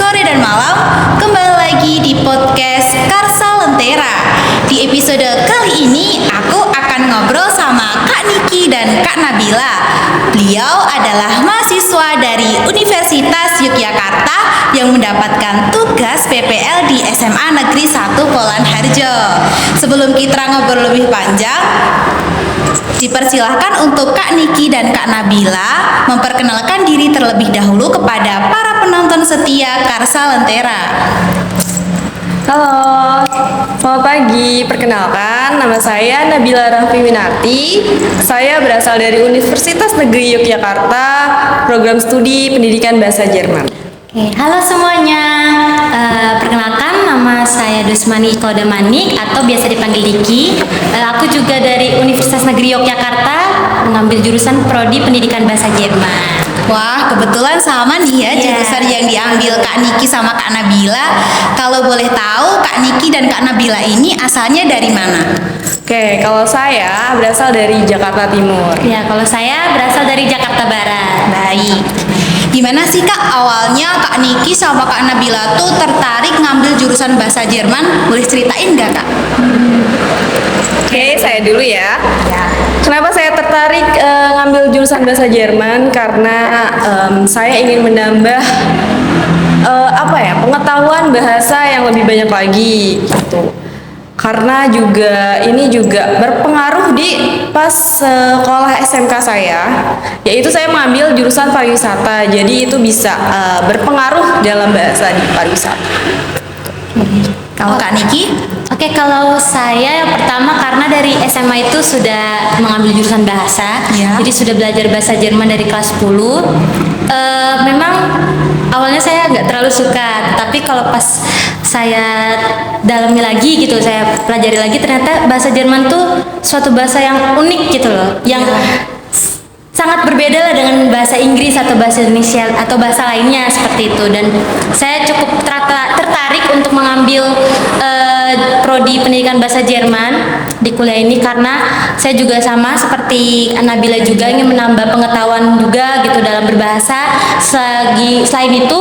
sore dan malam. Kembali lagi di podcast Karsa Lentera. Di episode kali ini aku akan ngobrol sama Kak Niki dan Kak Nabila. Beliau adalah mahasiswa dari Universitas Yogyakarta yang mendapatkan tugas PPL di SMA Negeri 1 Polan Harjo. Sebelum kita ngobrol lebih panjang, dipersilahkan untuk Kak Niki dan Kak Nabila memperkenalkan diri terlebih dahulu kepada para penonton setia Karsa Lentera. Halo, selamat pagi. Perkenalkan, nama saya Nabila Rahfi Winarti. Saya berasal dari Universitas Negeri Yogyakarta, program studi pendidikan bahasa Jerman. Oke, halo semuanya. Perkenalkan, nama saya Dusmani Ikoda Manik atau biasa dipanggil Diki. Aku juga dari Universitas Negeri Yogyakarta, mengambil jurusan Prodi Pendidikan Bahasa Jerman. Wah, kebetulan sama nih ya jurusan yang diambil Kak Niki sama Kak Nabila. Kalau boleh tahu, Kak Niki dan Kak Nabila ini asalnya dari mana? Oke, kalau saya berasal dari Jakarta Timur. Ya, kalau saya berasal dari Jakarta Barat. Baik. Gimana sih Kak awalnya Kak Niki sama Kak Nabila tuh tertarik ngambil jurusan bahasa Jerman? Boleh ceritain nggak Kak? Oke, saya dulu ya. Kenapa saya tertarik ngambil jurusan bahasa Jerman? Karena saya ingin menambah pengetahuan bahasa yang lebih banyak lagi gitu. Karena ini juga berpengaruh di pas sekolah SMK saya, yaitu saya mengambil jurusan pariwisata. Jadi itu bisa berpengaruh dalam bahasa di pariwisata. Kalau Kak Niki? Oke, kalau saya yang pertama karena dari SMA itu sudah mengambil jurusan bahasa, jadi sudah belajar bahasa Jerman dari kelas 10. Memang awalnya saya nggak terlalu suka, tapi kalau pas saya dalami lagi gitu, saya pelajari lagi, ternyata bahasa Jerman tuh suatu bahasa yang unik gitu loh, yang sangat berbeda lah dengan bahasa Inggris atau bahasa Indonesia atau bahasa lainnya seperti itu. Dan saya cukup tertarik untuk mengambil prodi pendidikan bahasa Jerman di kuliah ini karena saya juga sama seperti Nabila juga ingin menambah pengetahuan juga gitu dalam berbahasa. Selain itu,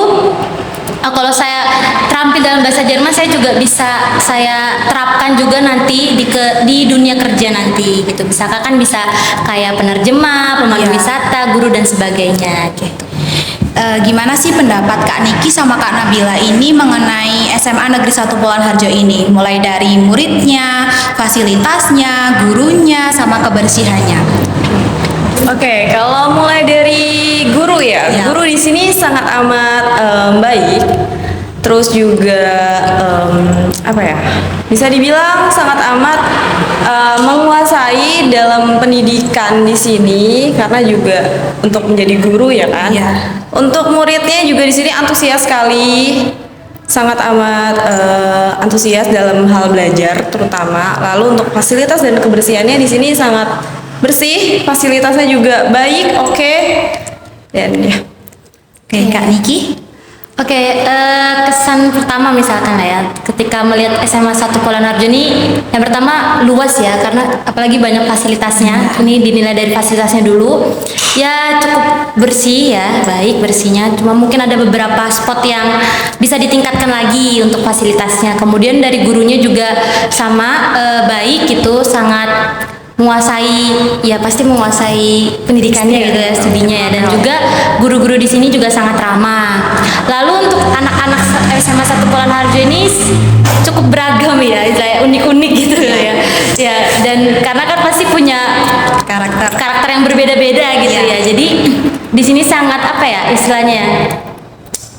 kalau saya terampil dalam bahasa Jerman, saya juga bisa saya terapkan juga nanti di dunia kerja nanti gitu. Misalkan kan bisa kayak penerjemah, pemandu wisata, guru dan sebagainya gitu. Gimana sih pendapat Kak Niki sama Kak Nabila ini mengenai SMA Negeri 1 Polan Harjo ini? Mulai dari muridnya, fasilitasnya, gurunya, sama kebersihannya. Oke, kalau mulai dari guru ya. Guru di sini sangat amat baik. Terus juga bisa dibilang sangat amat menguasai dalam pendidikan di sini karena juga untuk menjadi guru ya kan. Untuk muridnya juga di sini antusias sekali. Sangat amat antusias dalam hal belajar terutama. Lalu untuk fasilitas dan kebersihannya di sini sangat bersih, fasilitasnya juga baik, oke. Dan ya. Oke, Kak Niki? Oke, kesan pertama misalkan lah ya, ketika melihat SMA 1 Polan Harjo ini, yang pertama luas ya, karena apalagi banyak fasilitasnya. Ini dinilai dari fasilitasnya dulu, ya cukup bersih ya, baik bersihnya. Cuma mungkin ada beberapa spot yang bisa ditingkatkan lagi untuk fasilitasnya. Kemudian dari gurunya juga sama baik gitu, sangat pasti menguasai pendidikannya gitu ya, studinya ya, dan juga guru-guru di sini juga sangat ramah. Lalu untuk anak-anak SMA 1 Polan Harjo ini cukup beragam ya, unik-unik gitu ya. Ya, dan karena kan pasti punya karakter yang berbeda-beda gitu ya. Jadi di sini sangat istilahnya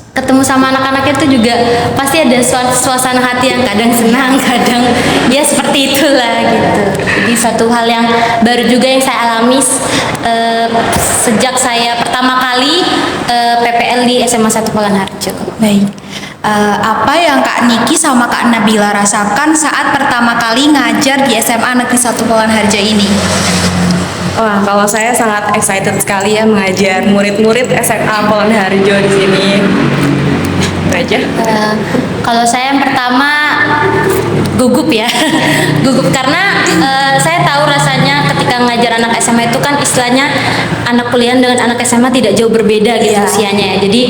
ketemu sama anak-anak itu juga pasti ada suasana hati yang kadang senang, kadang ya seperti itulah gitu. Jadi satu hal yang baru juga yang saya alami sejak saya pertama kali PPL di SMA 1 Polan Harjo. Baik. Apa yang Kak Niki sama Kak Nabila rasakan saat pertama kali ngajar di SMA Negeri 1 Polan Harjo ini? Wah, kalau saya sangat excited sekali ya mengajar murid-murid SMA Polan Harjo di sini. Itu aja. Kalau saya yang pertama gugup ya, gugup karena saya tahu rasanya ketika ngajar anak SMA itu kan istilahnya anak kuliah dengan anak SMA tidak jauh berbeda gitu usianya ya. Jadi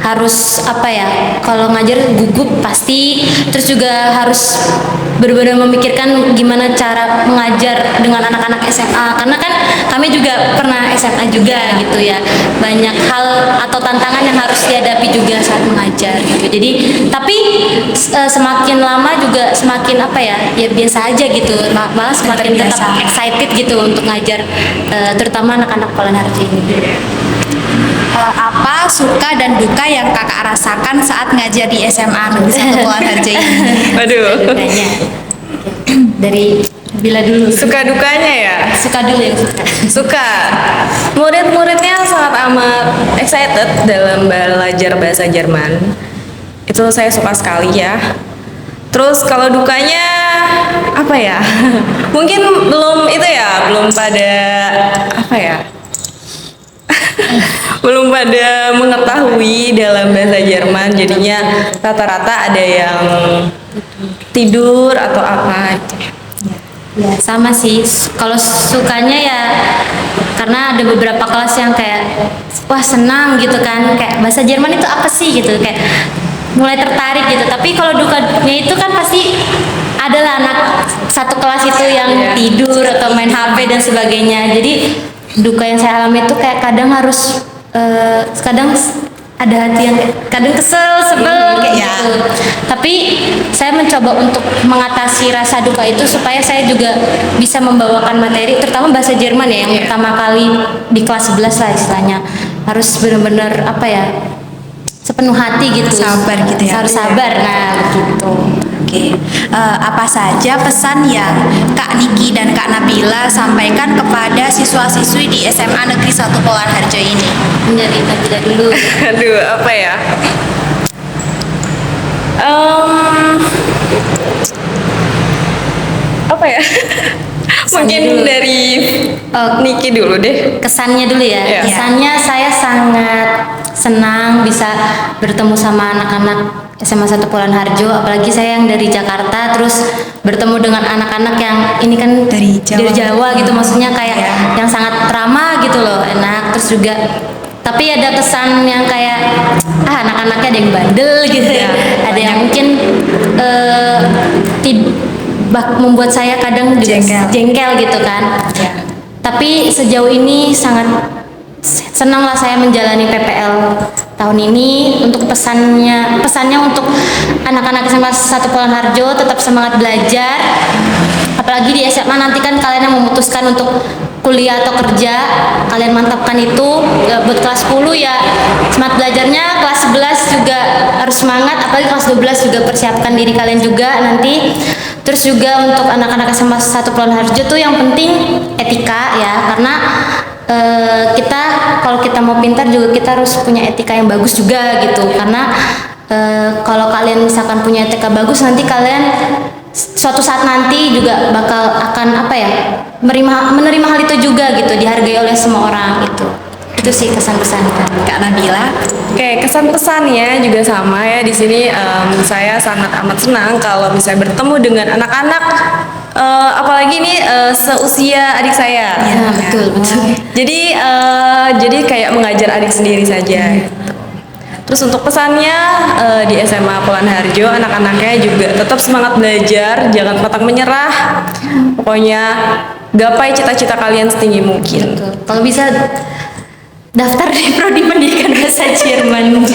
harus apa ya, kalau ngajar gugup pasti, terus juga harus benar-benar memikirkan gimana cara mengajar dengan anak-anak SMA, karena kan kami juga pernah SMA juga gitu ya, banyak hal atau tantangan yang harus dihadapi juga saat mengajar gitu. Jadi tapi semakin lama juga semakin apa ya, ya biasa aja gitu, malah semakin tetap excited gitu untuk ngajar terutama anak-anak Polan Harjo ini. Apa suka dan duka yang kakak rasakan saat ngajar di SMA Negeri 1 Polan Harjo ini? Waduh. Dukanya. Dari Bila dulu. Suka dukanya ya? Suka dulu ya. Suka. Murid-muridnya sangat amat excited dalam belajar bahasa Jerman. Itu saya suka sekali ya. Terus kalau dukanya apa ya? Mungkin belum pada apa ya? Belum pada mengetahui dalam bahasa Jerman, jadinya rata-rata ada yang tidur atau apa gitu. Ya sama sih, kalau sukanya ya karena ada beberapa kelas yang kayak wah senang gitu kan, kayak bahasa Jerman itu apa sih gitu, kayak mulai tertarik gitu. Tapi kalau dukanya itu kan pasti adalah anak satu kelas itu yang tidur atau main HP dan sebagainya. Jadi duka yang saya alami itu kayak kadang harus kadang ada hati yang kadang sebel kayak gitu. Tapi saya mencoba untuk mengatasi rasa duka itu supaya saya juga bisa membawakan materi, terutama bahasa Jerman ya, yang pertama kali di kelas 11 lah istilahnya. Harus benar-benar apa ya, sepenuh hati gitu. Sabar gitu ya. Harus sabar, nah begitu. Oke, apa saja pesan yang Kak Niki dan Kak Nabila sampaikan kepada siswa-siswi di SMA Negeri 1 Polan Harjo ini? Menjadi Nabila dulu. Aduh, apa ya? Apa ya? Mungkin dulu. dari Niki dulu deh. Kesannya dulu ya. Iya. Kesannya saya sangat senang bisa bertemu sama anak-anak SMA 1 Polan Harjo, apalagi saya yang dari Jakarta, terus bertemu dengan anak-anak yang ini kan Dari Jawa. gitu, maksudnya kayak yang sangat ramah gitu loh, enak. Terus juga tapi ada kesan yang kayak anak-anaknya ada yang bandel gitu ya, ada yang mungkin membuat saya kadang juga jengkel gitu kan. Tapi sejauh ini sangat senanglah saya menjalani PPL tahun ini. Untuk pesannya untuk anak-anak SMA 1 Polan Harjo, tetap semangat belajar. Apalagi di SMA nanti kan kalian yang memutuskan untuk kuliah atau kerja, kalian mantapkan itu. Buat kelas 10 ya semangat belajarnya, kelas 11 juga harus semangat, apalagi kelas 12 juga persiapkan diri kalian juga nanti. Terus juga untuk anak-anak SMA 1 Polan Harjo tuh yang penting etika ya, karena kita kalau kita mau pintar juga kita harus punya etika yang bagus juga gitu, karena kalau kalian misalkan punya etika bagus, nanti kalian suatu saat nanti juga akan apa ya, menerima hal itu juga gitu, dihargai oleh semua orang gitu. Itu sih kesan-pesan Kak Nabila. Oke, kesan-pesannya juga sama ya di sini. Saya sangat amat senang kalau bisa bertemu dengan anak-anak, apalagi ini seusia adik saya. ya. Betul. Jadi kayak mengajar adik sendiri saja. Terus untuk pesannya di SMA Polan Harjo, anak-anaknya juga tetap semangat belajar, jangan pantang menyerah. Pokoknya gapai cita-cita kalian setinggi mungkin. Betul. Kalau bisa daftar di prodi pendidikan bahasa Jerman.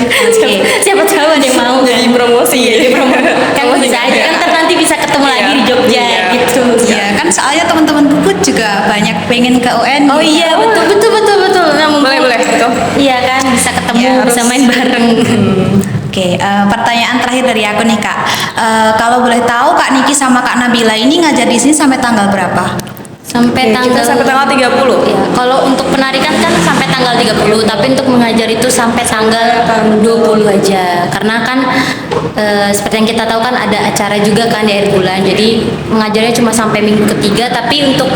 Siapa tahu ada yang mau Jadi promosi. kan bisa aja kan, ntar nanti bisa ketemu lagi di Jogja gitu. Ya kan soalnya teman-teman Puput juga banyak pengen ke UN. Oh iya, betul. Nah, Boleh gitu. Iya kan, bisa ketemu, bisa main bareng. Oke, pertanyaan terakhir dari aku nih Kak. Kalau boleh tahu Kak Niki sama Kak Nabila ini ngajar di sini sampai tanggal berapa? Sampai Kita tanggal sampai tanggal 30. Ya, kalau untuk penarikan kan sampai tanggal 30, tapi untuk mengajar itu sampai tanggal 20 aja. Karena kan seperti yang kita tahu kan ada acara juga kan di akhir bulan. Jadi mengajarnya cuma sampai minggu ketiga, tapi untuk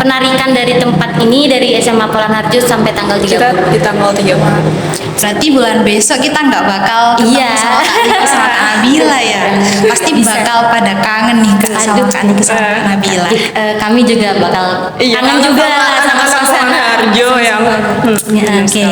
penarikan dari tempat ini dari SMA Polan Harjo sampai tanggal 30. Kita di tanggal 30. Berarti bulan besok kita nggak bakal ketemu Iya. sama Kak Niki sama Kak Nabila ya. Pasti Bisa. bakal pada kangen nih Kak sama Kak Niki sama Kak Nabila. Kami juga bakal kangen juga sama suasana Harjo yang Ya, Oke,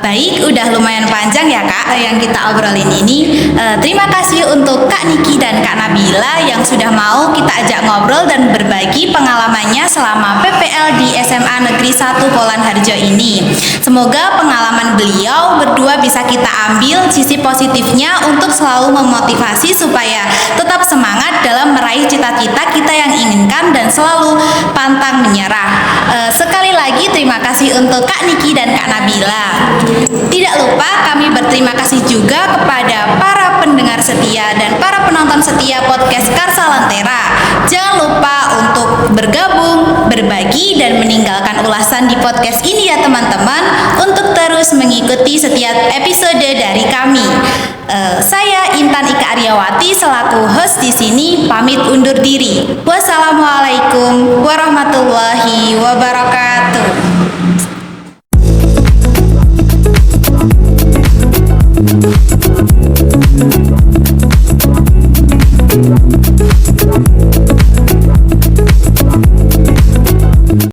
baik, udah lumayan panjang ya Kak yang kita obrolin ini. Terima kasih untuk Kak Niki dan Kak Nabila yang sudah mau kita ajak ngobrol dan berbagi pengalamannya selama PPL di SMA Negeri 1 Polan Harjo ini. Semoga pengalaman beliau berdua bisa kita ambil sisi positifnya untuk selalu memotivasi supaya tetap semangat dalam meraih cita-cita kita yang inginkan dan selalu pantang menyerah. Sekali lagi terima kasih untuk Kak Niki dan Kak Nabila. Tidak lupa kami berterima kasih juga kepada para pendengar setia dan para penonton setia podcast Karsa Lentera. Jangan lupa untuk bergabung, berbagi dan meninggalkan ulasan di podcast ini ya teman-teman, untuk terus mengikuti setiap episode dari kami. Saya Intan Ika Aryawati selaku host di sini pamit undur diri. Wassalamualaikum warahmatullahi wabarakatuh.